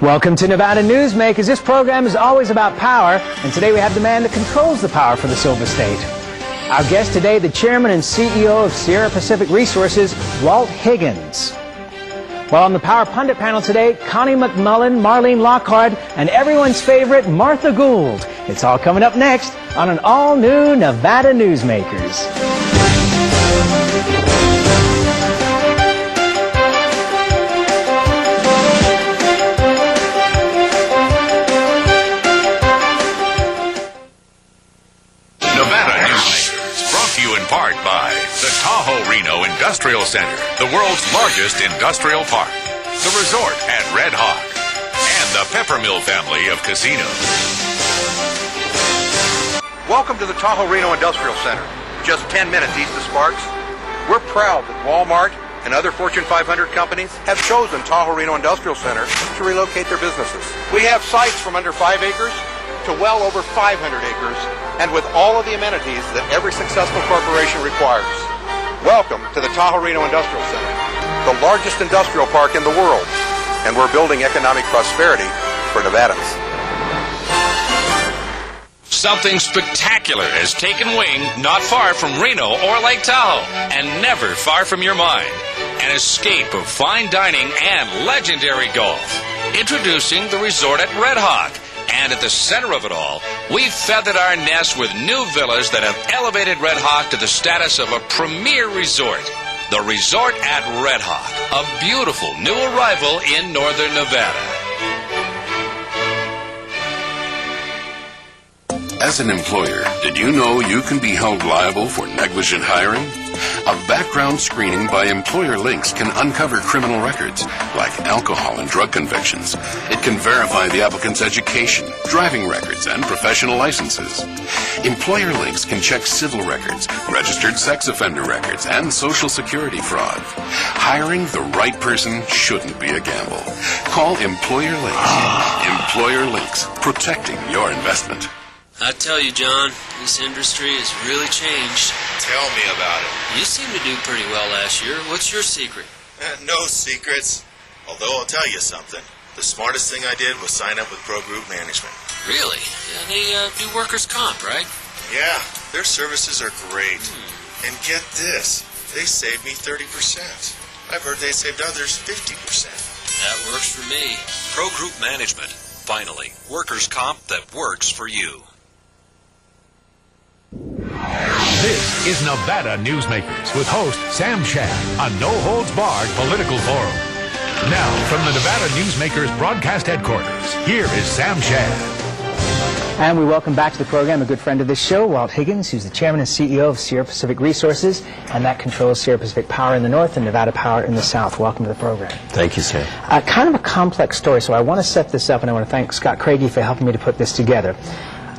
Welcome to Nevada Newsmakers. This program is always about power, and today we have the man that controls the power for the Silver State. Our guest today, the chairman and CEO of Sierra Pacific Resources, Walt Higgins. Well, on the Power Pundit panel today, Connie, McMullen, Marlene, Lockard, and everyone's favorite, Martha Gould. It's all coming up next on an all-new Nevada Newsmakers. Part by the Tahoe-Reno Industrial Center, the world's largest industrial park, the resort at Red Hawk, and the Peppermill family of casinos. Welcome to the Tahoe-Reno Industrial Center, just 10 minutes east of Sparks. We're proud that Walmart and other Fortune 500 companies have chosen Tahoe-Reno Industrial Center to relocate their businesses. We have sites from under 5 acres to well over 500 acres, and with all of the amenities that every successful corporation requires. Welcome to the Tahoe-Reno Industrial Center, the largest industrial park in the world, and we're building economic prosperity for Nevadans. Something spectacular has taken wing not far from Reno or Lake Tahoe, and never far from your mind. An escape of fine dining and legendary golf. Introducing the resort at Red Hawk. And at the center of it all, we've feathered our nest with new villas that have elevated Red Hawk to the status of a premier resort. The resort at Red Hawk, a beautiful new arrival in northern Nevada. As an employer, did you know you can be held liable for negligent hiring? A background screening by Employer Links can uncover criminal records, like alcohol and drug convictions. It can verify the applicant's education, driving records, and professional licenses. Employer Links can check civil records, registered sex offender records, and Social Security fraud. Hiring the right person shouldn't be a gamble. Call Employer Links. Employer Links, protecting your investment. I tell you, John, this industry has really changed. Tell me about it. You seemed to do pretty well last year. What's your secret? No secrets. Although I'll tell you something. The smartest thing I did was sign up with Pro Group Management. Really? Yeah, they do workers' comp, right? Yeah, their services are great. And get this, they saved me 30%. I've heard they saved others 50%. That works for me. Pro Group Management. Finally, workers' comp that works for you. This is Nevada Newsmakers with host Sam Shad, a no-holds-barred political forum. Now, from the Nevada Newsmakers broadcast headquarters, here is Sam Shad. And we welcome back to the program a good friend of this show, Walt Higgins, who's the chairman and CEO of Sierra Pacific Resources, and that controls Sierra Pacific Power in the north and Nevada Power in the south. Welcome to the program. Thank you, Sam. Kind of a complex story, so I want to set this up, and I want to thank Scott Craigie for helping me to put this together.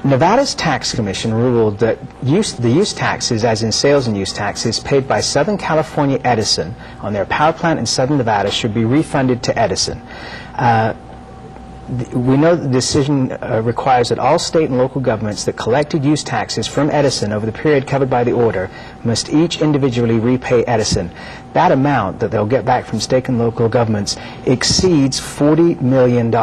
Nevada's tax commission ruled that the use taxes, as in sales and use taxes, paid by Southern California Edison on their power plant in southern Nevada should be refunded to Edison. We know the decision requires that all state and local governments that collected use taxes from Edison over the period covered by the order must each individually repay Edison. That amount that they'll get back from state and local governments exceeds $40 million.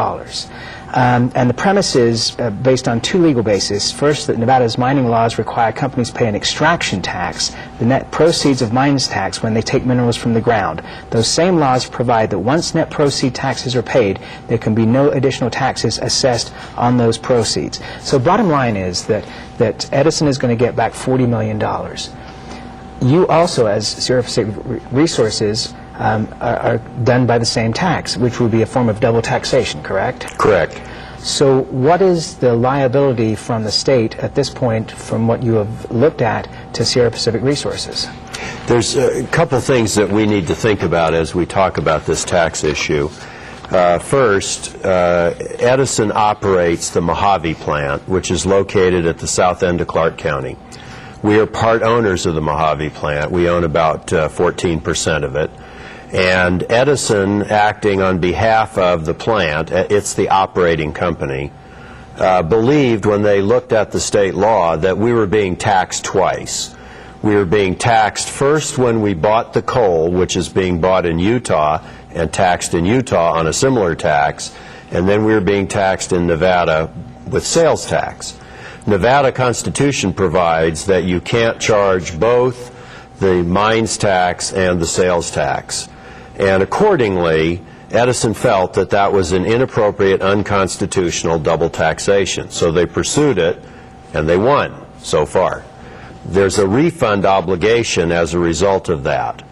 And the premise is based on two legal bases. First, that Nevada's mining laws require companies pay an extraction tax, the net proceeds of mines tax, when they take minerals from the ground. Those same laws provide that once net proceed taxes are paid, there can be no additional taxes assessed on those proceeds. So bottom line is that Edison is going to get back $40 million. You also, as Sierra Pacific Resources, are done by the same tax, which would be a form of double taxation, correct? Correct. So what is the liability from the state at this point, from what you have looked at, to Sierra Pacific Resources? There's a couple things that we need to think about as we talk about this tax issue. First, Edison operates the Mojave plant, which is located at the south end of Clark County. We are part owners of the Mojave plant. We own about 14% of it. And Edison, acting on behalf of the plant, it's the operating company, believed when they looked at the state law that we were being taxed twice. We were being taxed first when we bought the coal, which is being bought in Utah and taxed in Utah on a similar tax, and then we were being taxed in Nevada with sales tax. Nevada Constitution provides that you can't charge both the mines tax and the sales tax. And accordingly, Edison felt that that was an inappropriate, unconstitutional double taxation. So they pursued it, and they won so far. There's a refund obligation as a result of that.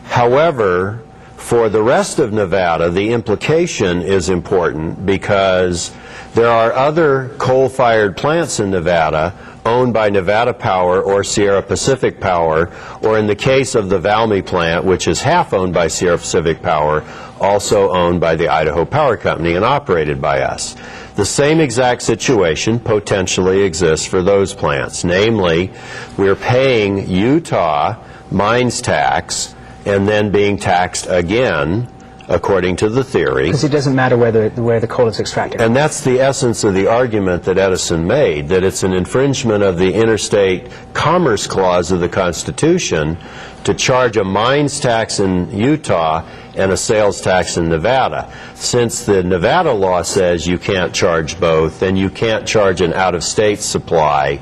However, for the rest of Nevada, the implication is important because there are other coal-fired plants in Nevada owned by Nevada Power or Sierra Pacific Power, or in the case of the Valmy plant, which is half owned by Sierra Pacific Power, also owned by the Idaho Power Company and operated by us. The same exact situation potentially exists for those plants. Namely, we're paying Utah mines tax and then being taxed again, according to the theory. Because it doesn't matter where the coal is extracted. And that's the essence of the argument that Edison made, that it's an infringement of the Interstate Commerce Clause of the Constitution to charge a mines tax in Utah and a sales tax in Nevada. Since the Nevada law says you can't charge both, then you can't charge an out-of-state supply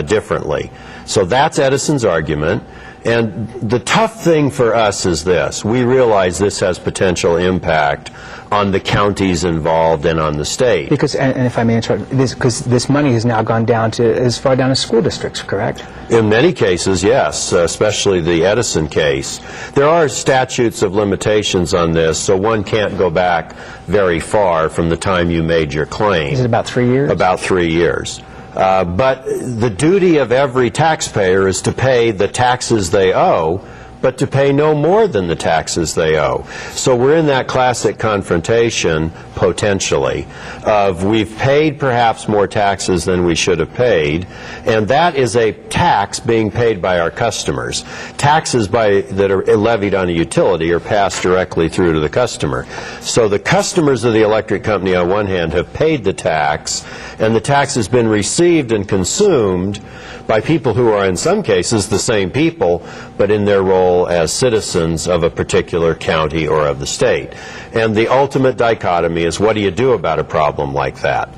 differently. So that's Edison's argument. And the tough thing for us is this. We realize this has potential impact on the counties involved and on the state. Because, and if I may interrupt, because this money has now gone down to as far down as school districts, correct? In many cases, yes, especially the Edison case. There are statutes of limitations on this, so one can't go back very far from the time you made your claim. Is it about 3 years? About 3 years. But the duty of every taxpayer is to pay the taxes they owe, but to pay no more than the taxes they owe. So we're in that classic confrontation, potentially, of we've paid perhaps more taxes than we should have paid, and that is a tax being paid by our customers. Taxes that are levied on a utility are passed directly through to the customer. So the customers of the electric company, on one hand, have paid the tax, and the tax has been received and consumed by people who are in some cases the same people, but in their role as citizens of a particular county or of the state. And the ultimate dichotomy is, what do you do about a problem like that?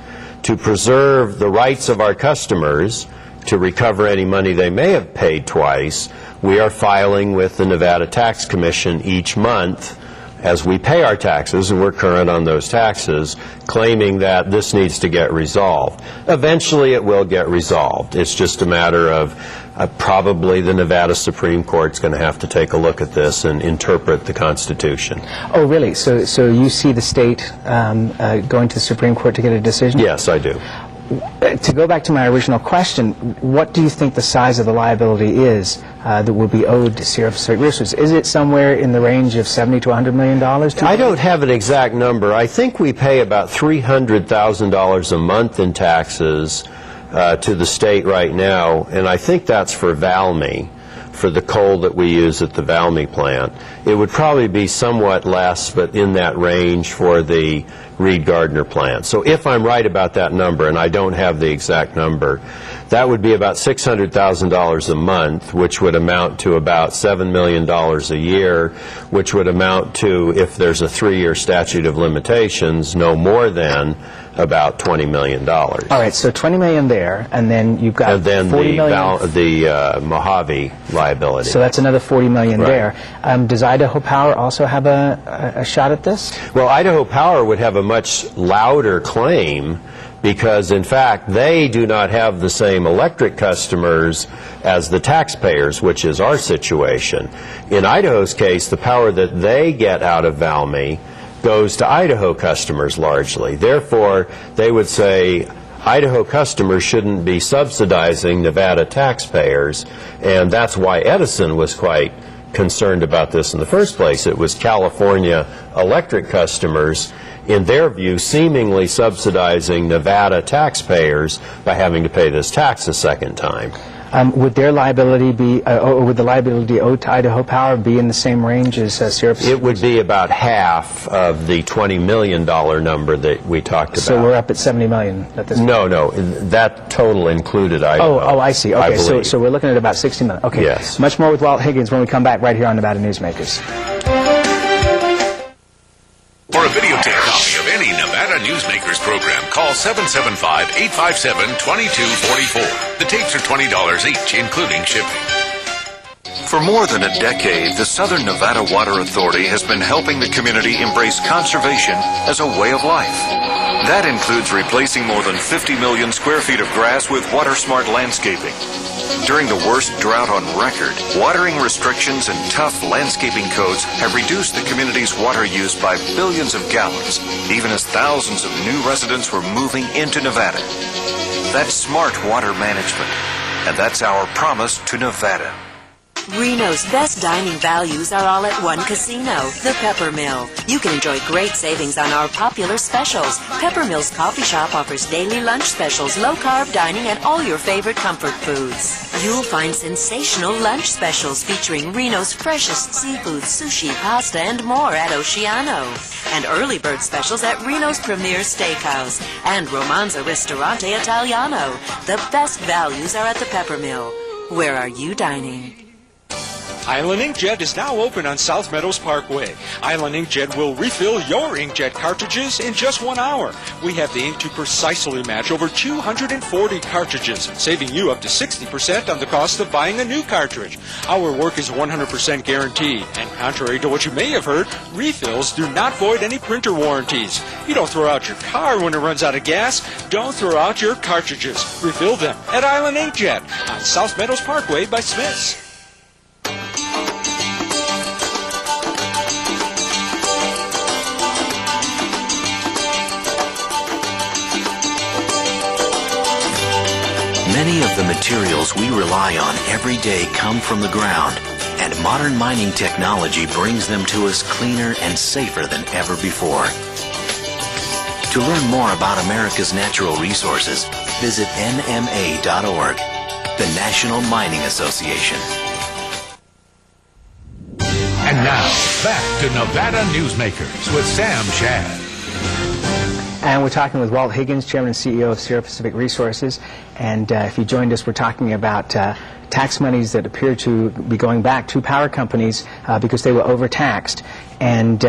To preserve the rights of our customers to recover any money they may have paid twice, we are filing with the Nevada Tax Commission each month as we pay our taxes, and we're current on those taxes, claiming that this needs to get resolved. Eventually it will get resolved. It's just a matter of probably the Nevada Supreme Court's going to have to take a look at this and interpret the Constitution. Oh, really? So you see the state going to the Supreme Court to get a decision? Yes, I do. To go back to my original question, what do you think the size of the liability is that will be owed to Sierra Pacific Resources? Is it somewhere in the range of $70 to $100 million? I don't have an exact number. I think we pay about $300,000 a month in taxes to the state right now, and I think that's for Valmy, for the coal that we use at the Valmy plant. It would probably be somewhat less, but in that range for the Reed Gardner plant. So if I'm right about that number, and I don't have the exact number, that would be about $600,000 a month, which would amount to about $7 million a year, which would amount to, if there's a 3-year statute of limitations, no more than about $20 million. All right, so $20 million there, and then you've got $40 million. The Mojave liability. So that's another $40 million right there. Does Idaho Power also have a shot at this? Well, Idaho Power would have a much louder claim because, in fact, they do not have the same electric customers as the taxpayers, which is our situation. In Idaho's case, the power that they get out of Valmy goes to Idaho customers largely. Therefore, they would say Idaho customers shouldn't be subsidizing Nevada taxpayers, and that's why Edison was quite concerned about this in the first place. It was California electric customers, in their view, seemingly subsidizing Nevada taxpayers by having to pay this tax a second time. Would their liability be, or would the liability owed to Idaho Power be in the same range as Sierra Pacific? It would be about half of the $20 million number that we talked about. So we're up at $70 million at this point? No, that total included Idaho. Oh, I see. Okay, so we're looking at about $60 million. Okay. Yes. Much more with Walt Higgins when we come back right here on Nevada Newsmakers. For a videotape copy of any Nevada Nevada Newsmakers program, call 775-857-2244. The tapes are $20 each, including shipping. For more than a decade, the Southern Nevada Water Authority has been helping the community embrace conservation as a way of life. That includes replacing more than 50 million square feet of grass with water-smart landscaping. During the worst drought on record, watering restrictions and tough landscaping codes have reduced the community's water use by billions of gallons, even as thousands of new residents were moving into Nevada. That's smart water management, and that's our promise to Nevada. Reno's best dining values are all at one casino, the Pepper Mill. You can enjoy great savings on our popular specials. Pepper Mill's coffee shop offers daily lunch specials, low-carb dining, and all your favorite comfort foods. You'll find sensational lunch specials featuring Reno's freshest seafood, sushi, pasta, and more at Oceano. And early bird specials at Reno's Premier Steakhouse and Romanza Ristorante Italiano. The best values are at the Pepper Mill. Where are you dining? Island Inkjet is now open on South Meadows Parkway. Island Inkjet will refill your inkjet cartridges in just 1 hour. We have the ink to precisely match over 240 cartridges, saving you up to 60% on the cost of buying a new cartridge. Our work is 100% guaranteed, and contrary to what you may have heard, refills do not void any printer warranties. You don't throw out your car when it runs out of gas. Don't throw out your cartridges. Refill them at Island Inkjet on South Meadows Parkway by Smith's. Many of the materials we rely on every day come from the ground, and modern mining technology brings them to us cleaner and safer than ever before. To learn more about America's natural resources, visit nma.org, the National Mining Association. And now, back to Nevada Newsmakers with Sam Shad. And we're talking with Walt Higgins, Chairman and CEO of Sierra Pacific Resources. And if you joined us, we're talking about tax monies that appear to be going back to power companies because they were overtaxed. And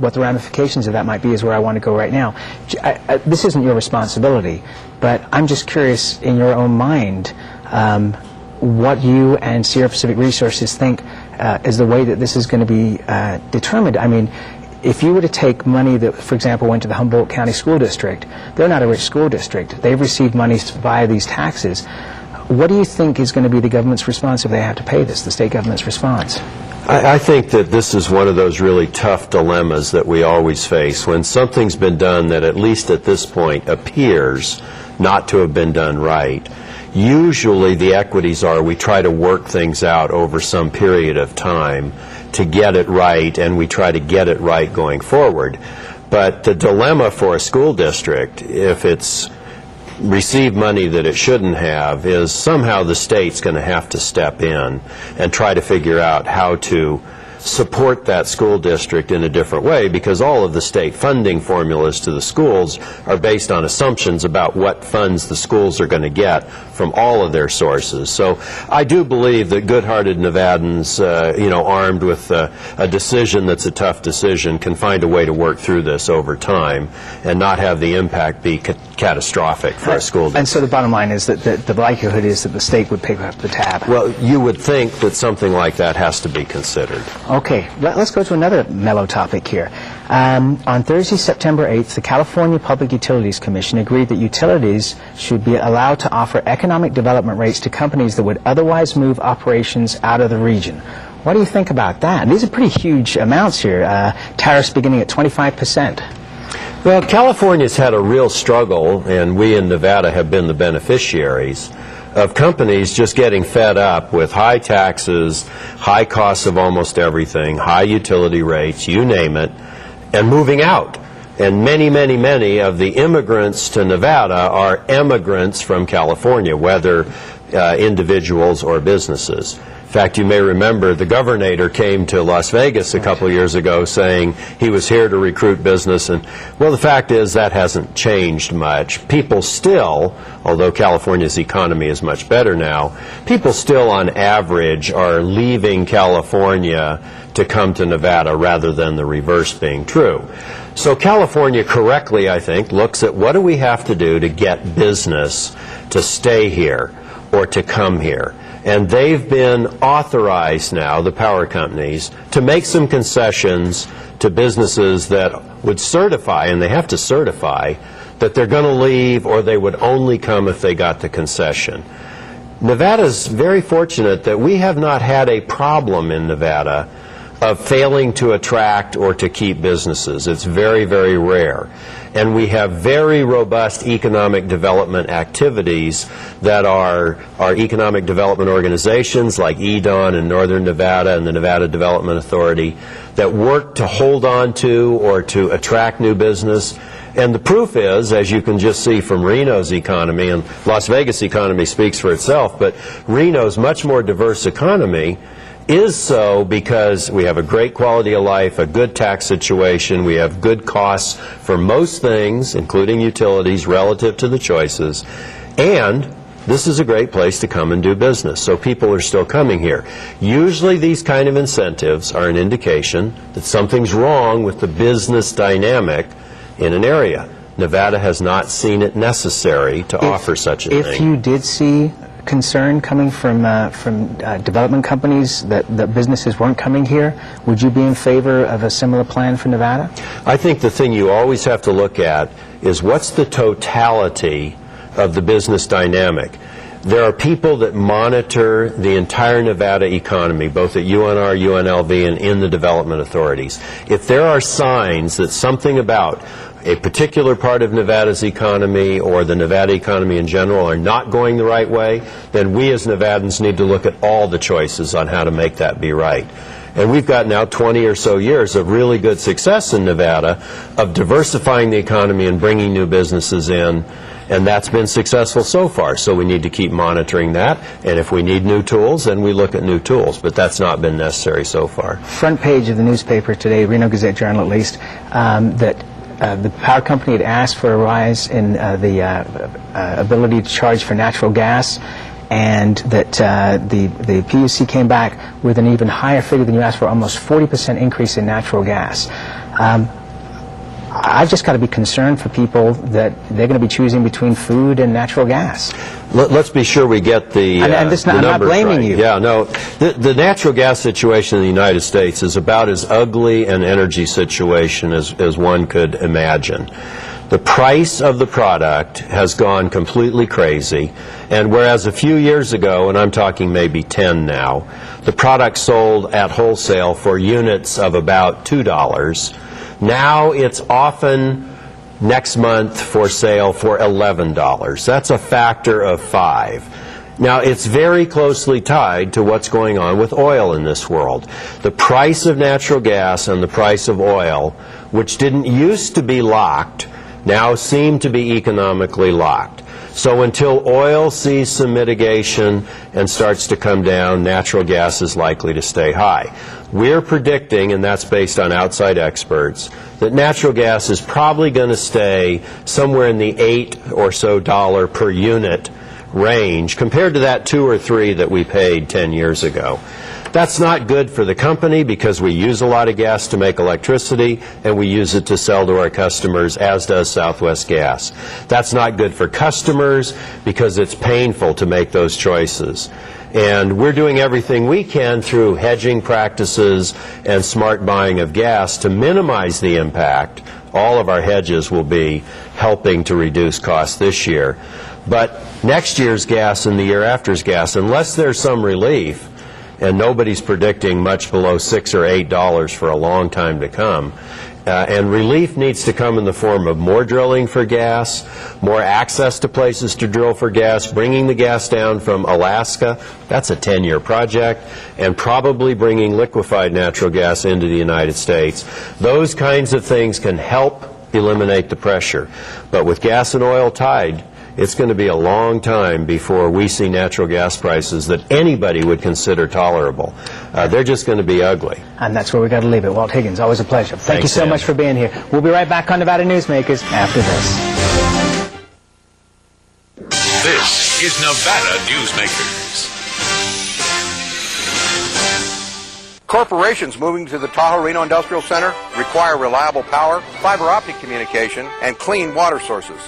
what the ramifications of that might be is where I want to go right now. This isn't your responsibility, but I'm just curious, in your own mind, what you and Sierra Pacific Resources think is the way that this is going to be determined. I mean, if you were to take money that, for example, went to the Humboldt County School District, they're not a rich school district. They've received money via these taxes. What do you think is going to be the government's response if they have to pay this, the state government's response? I think that this is one of those really tough dilemmas that we always face. When something's been done that, at least at this point, appears not to have been done right, usually the equities are we try to work things out over some period of time to get it right, and we try to get it right going forward. But the dilemma for a school district, if it's received money that it shouldn't have, is somehow the state's going to have to step in and try to figure out how to support that school district in a different way, because all of the state funding formulas to the schools are based on assumptions about what funds the schools are going to get from all of their sources. So I do believe that good-hearted Nevadans, armed with a decision that's a tough decision, can find a way to work through this over time and not have the impact be catastrophic for a school district. And so the bottom line is that the likelihood is that the state would pick up the tab. Well, you would think that something like that has to be considered. Okay, let's go to another mellow topic here. On Thursday, September 8th, the California Public Utilities Commission agreed that utilities should be allowed to offer economic development rates to companies that would otherwise move operations out of the region. What do you think about that? These are pretty huge amounts here, tariffs beginning at 25%. Well, California's had a real struggle, and we in Nevada have been the beneficiaries of companies just getting fed up with high taxes, high costs of almost everything, high utility rates, you name it, and moving out. And many, many, many of the immigrants to Nevada are emigrants from California, whether individuals or businesses. In fact, you may remember the governor came to Las Vegas a couple of years ago saying he was here to recruit business, and well, the fact is that hasn't changed much. People still, although California's economy is much better now, people still on average are leaving California to come to Nevada rather than the reverse being true. So California correctly, I think, looks at what do we have to do to get business to stay here or to come here. And they've been authorized now, the power companies, to make some concessions to businesses that would certify, and they have to certify, that they're going to leave or they would only come if they got the concession. Nevada's very fortunate that we have not had a problem in Nevada of failing to attract or to keep businesses. It's very, very rare. And we have very robust economic development activities that are our economic development organizations like EDON in Northern Nevada and the Nevada Development Authority that work to hold on to or to attract new business. And the proof is, as you can just see from Reno's economy, and Las Vegas economy speaks for itself, but Reno's much more diverse economy is so because we have a great quality of life, a good tax situation, we have good costs for most things, including utilities, relative to the choices, and this is a great place to come and do business. So people are still coming here. Usually these kind of incentives are an indication that something's wrong with the business dynamic in an area. Nevada has not seen it necessary to offer such a thing. If you did see concern coming from development companies that businesses weren't coming here, would you be in favor of a similar plan for Nevada? I think the thing you always have to look at is what's the totality of the business dynamic. There are people that monitor the entire Nevada economy, both at UNR, UNLV, and in the development authorities. If there are signs that something about a particular part of Nevada's economy or the Nevada economy in general are not going the right way, then we as Nevadans need to look at all the choices on how to make that be right. And we've got now 20 or so years of really good success in Nevada of diversifying the economy and bringing new businesses in, and that's been successful so far. So we need to keep monitoring that, and if we need new tools, then we look at new tools, but that's not been necessary so far. Front page of the newspaper today, Reno Gazette-Journal at least, that the power company had asked for a rise in the ability to charge for natural gas, and that the PUC came back with an even higher figure than you asked for, almost 40% increase in natural gas. I've just got to be concerned for people that they're going to be choosing between food and natural gas. Let's be sure we get the I'm not blaming right. you. Yeah, no. The natural gas situation in the United States is about as ugly an energy situation as one could imagine. The price of the product has gone completely crazy, and whereas a few years ago, and I'm talking maybe 10 now, the product sold at wholesale for units of about $2, now it's often next month for sale for $11. That's a factor of 5. Now, it's very closely tied to what's going on with oil in this world. The price of natural gas and the price of oil, which didn't used to be locked, now seem to be economically locked. So until oil sees some mitigation and starts to come down, natural gas is likely to stay high. We're predicting, and that's based on outside experts, that natural gas is probably going to stay somewhere in the $8 or so per unit range compared to that 2 or 3 that we paid 10 years ago. That's not good for the company because we use a lot of gas to make electricity and we use it to sell to our customers, as does Southwest Gas. That's not good for customers because it's painful to make those choices. And we're doing everything we can through hedging practices and smart buying of gas to minimize the impact. All of our hedges will be helping to reduce costs this year. But next year's gas and the year after's gas, unless there's some relief, and nobody's predicting much below $6 or $8 for a long time to come. And relief needs to come in the form of more drilling for gas, more access to places to drill for gas, bringing the gas down from Alaska, that's a 10-year project, and probably bringing liquefied natural gas into the United States. Those kinds of things can help eliminate the pressure. But with gas and oil tied, it's going to be a long time before we see natural gas prices that anybody would consider tolerable. They're just going to be ugly. And that's where we got to leave it. Walt Higgins, always a pleasure. Thank you so Sam. much for being here. We'll be right back on Nevada Newsmakers after this. This is Nevada Newsmakers. Corporations moving to the Tahoe Reno Industrial Center require reliable power, fiber optic communication, and clean water sources.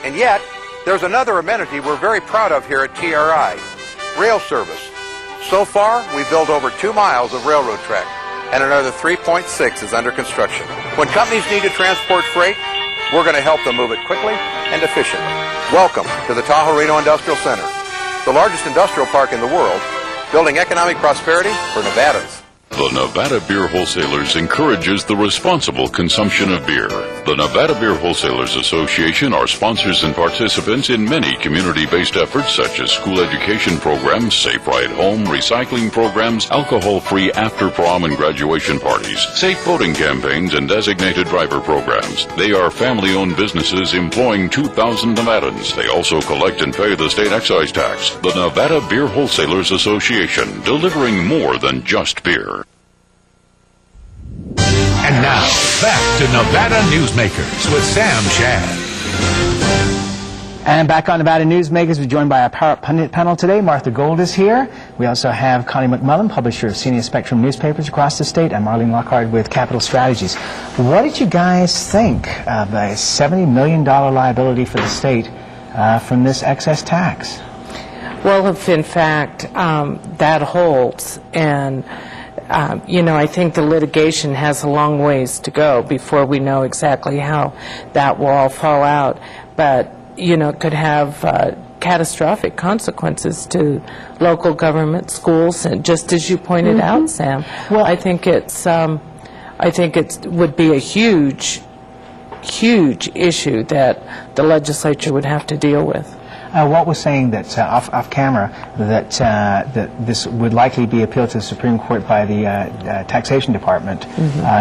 And yet, there's another amenity we're very proud of here at TRI, rail service. So far, we've built over 2 miles of railroad track, and another 3.6 is under construction. When companies need to transport freight, we're going to help them move it quickly and efficiently. Welcome to the Tahoe Reno Industrial Center, the largest industrial park in the world, building economic prosperity for Nevadans. The Nevada Beer Wholesalers encourages the responsible consumption of beer. The Nevada Beer Wholesalers Association are sponsors and participants in many community-based efforts such as school education programs, safe ride home, recycling programs, alcohol-free after-prom and graduation parties, safe boating campaigns, and designated driver programs. They are family-owned businesses employing 2,000 Nevadans. They also collect and pay the state excise tax. The Nevada Beer Wholesalers Association, delivering more than just beer. And now, back to Nevada Newsmakers with Sam Shad. And back on Nevada Newsmakers, we're joined by our Power Up Pundit panel today. Martha Gould is here. We also have Connie McMullen, publisher of Senior Spectrum newspapers across the state, and Marlene Lockard with Capital Strategies. What did you guys think of a $70 million liability for the state from this excess tax? Well, if in fact that holds, and you know, I think the litigation has a long ways to go before we know exactly how that will all fall out. But, you know, it could have catastrophic consequences to local government, schools, and just as you pointed out, Sam. Well, I think it would be a huge issue that the legislature would have to deal with. Walt was saying that off camera that this would likely be appealed to the Supreme Court by the Taxation Department,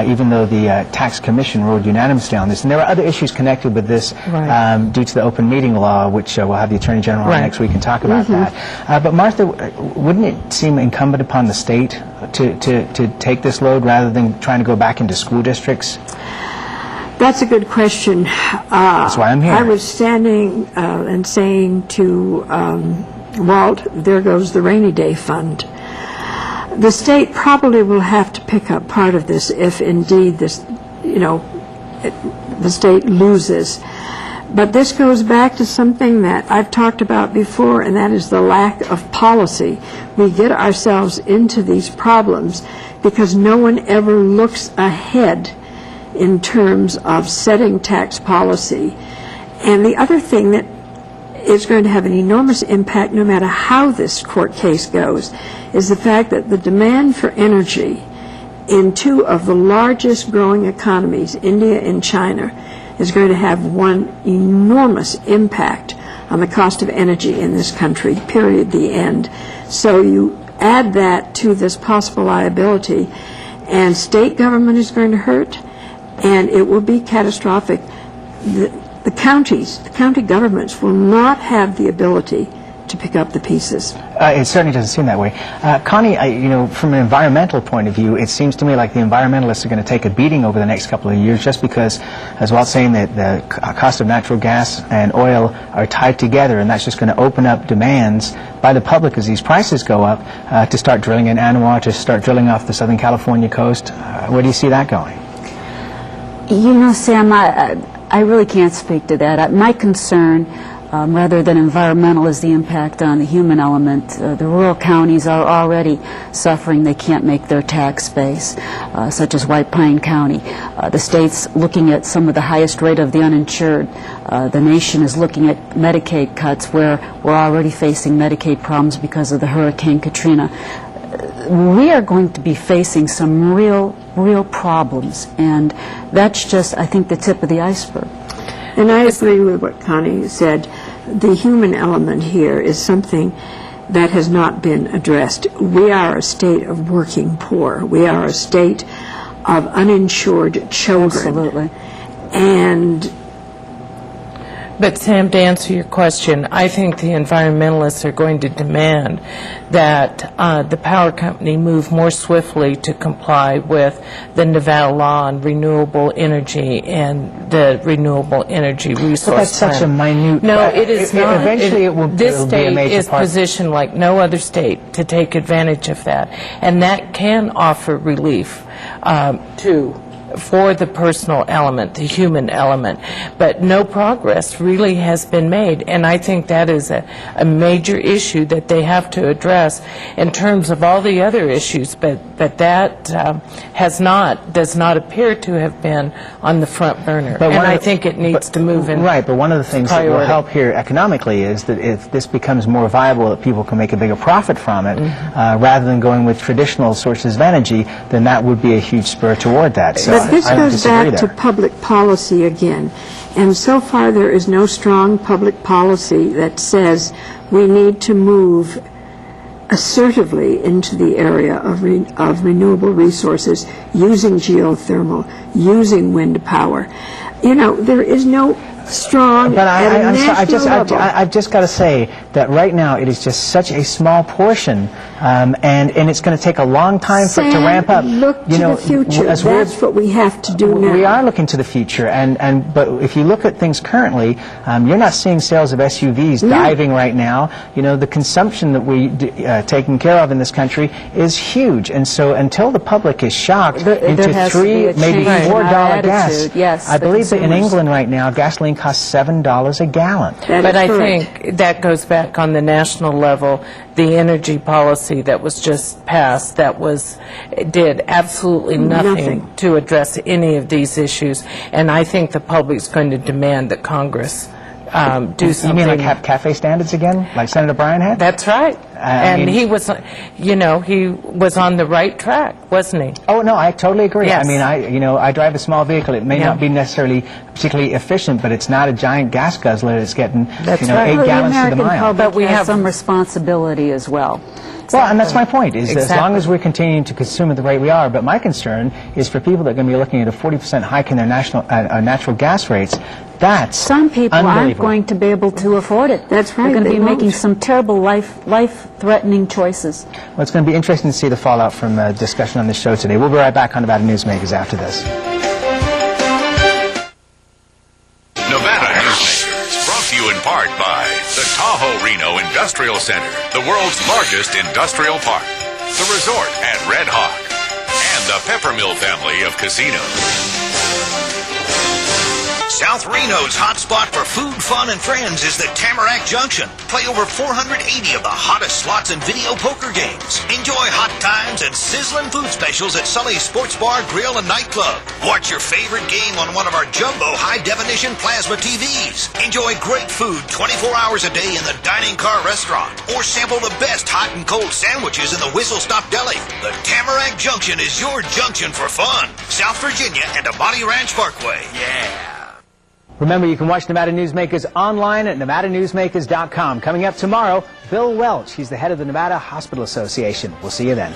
even though the Tax Commission ruled unanimously on this. And there are other issues connected with this due to the open meeting law, which we'll have the Attorney General on next week and talk about that. But Martha, wouldn't it seem incumbent upon the state to take this load rather than trying to go back into school districts? That's a good question. That's why I'm here. I was standing and saying to Walt, there goes the rainy day fund. The state probably will have to pick up part of this if indeed this, you know, the state loses. But this goes back to something that I've talked about before, and that is the lack of policy. We get ourselves into these problems because no one ever looks ahead in terms of setting tax policy. And the other thing that is going to have an enormous impact no matter how this court case goes is the fact that the demand for energy in 2 of the largest growing economies, India and China, is going to have one enormous impact on the cost of energy in this country, period, the end. So you add that to this possible liability, and state government is going to hurt, and it will be catastrophic. The county governments will not have the ability to pick up the pieces. It certainly doesn't seem that way. Connie, you know, from an environmental point of view, it seems to me like the environmentalists are going to take a beating over the next couple of years just because, as Walt's saying, that the cost of natural gas and oil are tied together, and that's just going to open up demands by the public as these prices go up to start drilling in Anwar, to start drilling off the Southern California coast. Where do you see that going? You know, Sam, I really can't speak to that. My concern, rather than environmental, is the impact on the human element. The rural counties are already suffering. They can't make their tax base, such as White Pine County. The state's looking at some of the highest rate of the uninsured. The nation is looking at Medicaid cuts, where we're already facing Medicaid problems because of the Hurricane Katrina. We are going to be facing some real problems, and that's just, I think, the tip of the iceberg. And I agree with what Connie said. The human element here is something that has not been addressed. We are a state of working poor. We are a state of uninsured children. Absolutely. And But Sam, to answer your question, I think the environmentalists are going to demand that the power company move more swiftly to comply with the Nevada law on renewable energy and the renewable energy resource But that's such a minute... No, it is not. Eventually it will This be a state major is part. positioned like no other state to take advantage of that. And that can offer relief for the personal element, the human element. But no progress really has been made, and I think that is a major issue that they have to address in terms of all the other issues, but that does not appear to have been on the front burner. And I think it needs to move in. Right, but one of the things that will help here economically is that if this becomes more viable, that people can make a bigger profit from it, rather than going with traditional sources of energy, then that would be a huge spur toward that. So But this goes back to public policy again. And so far there is no strong public policy that says we need to move assertively into the area of renewable resources, using geothermal, using wind power. You know, there is no strong but level. I've just got to say that right now it is just such a small portion, and it's going to take a long time for it to ramp up. Look to the future. That's what we have to do now. We are looking to the future, but if you look at things currently, you're not seeing sales of SUVs diving right now. You know, the consumption that we taking care of in this country is huge, and so until the public is shocked into $3, maybe $4 gas, yes, I believe that in England right now gasoline costs $7 a gallon. But I think that goes back on the national level. The energy policy that was just passed did absolutely nothing to address any of these issues, and I think the public's going to demand that Congress do something. You mean like have cafe standards again, like Senator Bryan had? That's right. And he was, he was on the right track, wasn't he? Oh no, I totally agree. Yes. I mean, I drive a small vehicle. It may not be necessarily particularly efficient, but it's not a giant gas guzzler that's getting 8 gallons to the mile. But we have some responsibility as well. Well, and that's my point, is that as long as we're continuing to consume at the rate we are, but my concern is for people that are going to be looking at a 40% hike in their natural gas rates. That's some people aren't going to be able to afford it. That's right. They're going to be making some terrible life-threatening choices. Well, it's going to be interesting to see the fallout from discussion on this show today. We'll be right back on Nevada Newsmakers after this. Nevada Newsmakers, brought to you in part by the Tahoe Reno Industrial Center, the world's largest industrial park, the resort at Red Hawk, and the Peppermill family of casinos. South Reno's hotspot for food, fun, and friends is the Tamarack Junction. Play over 480 of the hottest slots and video poker games. Enjoy hot times and sizzling food specials at Sully's Sports Bar, Grill, and Nightclub. Watch your favorite game on one of our jumbo high-definition plasma TVs. Enjoy great food 24 hours a day in the Dining Car Restaurant. Or sample the best hot and cold sandwiches in the Whistle Stop Deli. The Tamarack Junction is your junction for fun. South Virginia and Amati Ranch Parkway. Yeah. Remember, you can watch Nevada Newsmakers online at nevadanewsmakers.com. Coming up tomorrow, Bill Welch. He's the head of the Nevada Hospital Association. We'll see you then.